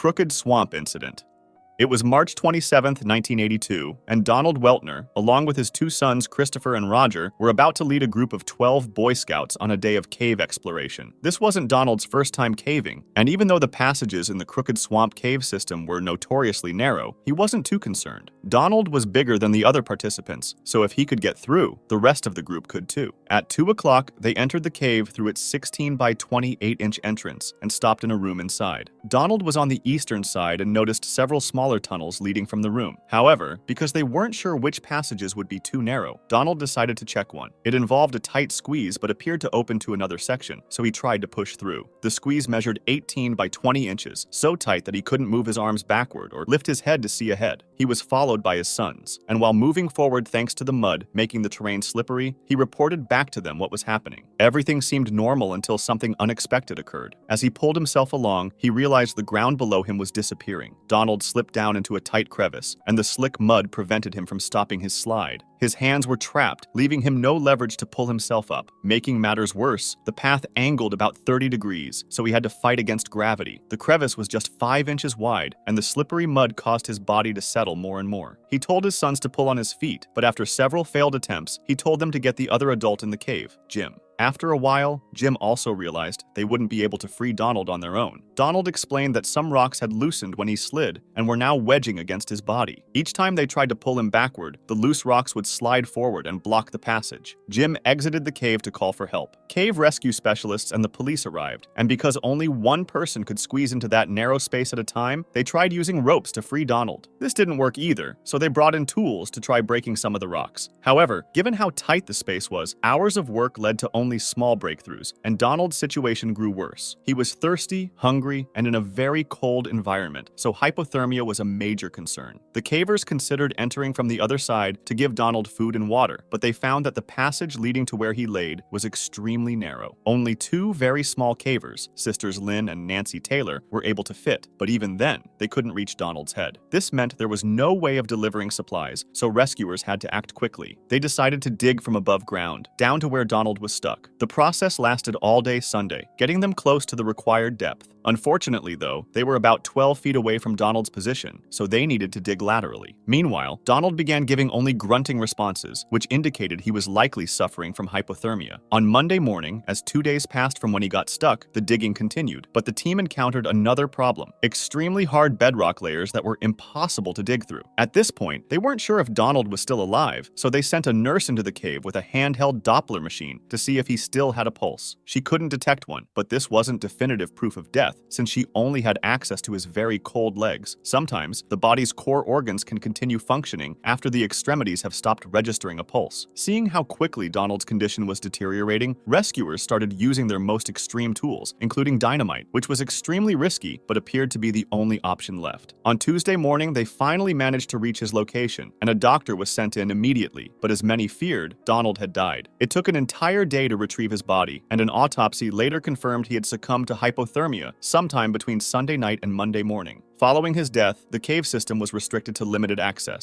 Crooked Swamp Incident. It was March 27, 1982, and Donald Weltner, along with his two sons Christopher and Roger, were about to lead a group of 12 Boy Scouts on a day of cave exploration. This wasn't Donald's first time caving, and even though the passages in the Crooked Swamp cave system were notoriously narrow, he wasn't too concerned. Donald was bigger than the other participants, so if he could get through, the rest of the group could too. At 2 o'clock, they entered the cave through its 16 by 28-inch entrance and stopped in a room inside. Donald was on the eastern side and noticed several smaller tunnels leading from the room. However, because they weren't sure which passages would be too narrow, Donald decided to check one. It involved a tight squeeze but appeared to open to another section, so he tried to push through. The squeeze measured 18 by 20 inches, so tight that he couldn't move his arms backward or lift his head to see ahead. He was followed by his sons, and while moving forward thanks to the mud, making the terrain slippery, he reported back to them what was happening. Everything seemed normal until something unexpected occurred. As he pulled himself along, he realized the ground below him was disappearing. Donald slipped down into a tight crevice, and the slick mud prevented him from stopping his slide. His hands were trapped, leaving him no leverage to pull himself up. Making matters worse, the path angled about 30 degrees, so he had to fight against gravity. The crevice was just 5 inches wide, and the slippery mud caused his body to settle more and more. He told his sons to pull on his feet, but after several failed attempts, he told them to get the other adult in the cave, Jim. After a while, Jim also realized they wouldn't be able to free Donald on their own. Donald explained that some rocks had loosened when he slid and were now wedging against his body. Each time they tried to pull him backward, the loose rocks would slide forward and block the passage. Jim exited the cave to call for help. Cave rescue specialists and the police arrived, and because only one person could squeeze into that narrow space at a time, they tried using ropes to free Donald. This didn't work either, so they brought in tools to try breaking some of the rocks. However, given how tight the space was, hours of work led to only small breakthroughs, and Donald's situation grew worse. He was thirsty, hungry, and in a very cold environment, so hypothermia was a major concern. The cavers considered entering from the other side to give Donald food and water, but they found that the passage leading to where he laid was extremely narrow. Only 2 very small cavers, sisters Lynn and Nancy Taylor, were able to fit, but even then, they couldn't reach Donald's head. This meant there was no way of delivering supplies, so rescuers had to act quickly. They decided to dig from above ground, down to where Donald was stuck. The process lasted all day Sunday, getting them close to the required depth. Unfortunately, though, they were about 12 feet away from Donald's position, so they needed to dig laterally. Meanwhile, Donald began giving only grunting responses, which indicated he was likely suffering from hypothermia. On Monday morning, as 2 days passed from when he got stuck, the digging continued, but the team encountered another problem: extremely hard bedrock layers that were impossible to dig through. At this point, they weren't sure if Donald was still alive, so they sent a nurse into the cave with a handheld Doppler machine to see if he still had a pulse. She couldn't detect one, but this wasn't definitive proof of death, since she only had access to his very cold legs. Sometimes, the body's core organs can continue functioning after the extremities have stopped registering a pulse. Seeing how quickly Donald's condition was deteriorating, rescuers started using their most extreme tools, including dynamite, which was extremely risky but appeared to be the only option left. On Tuesday morning, they finally managed to reach his location, and a doctor was sent in immediately, but as many feared, Donald had died. It took an entire day to retrieve his body, and an autopsy later confirmed he had succumbed to hypothermia sometime between Sunday night and Monday morning. Following his death, the cave system was restricted to limited access,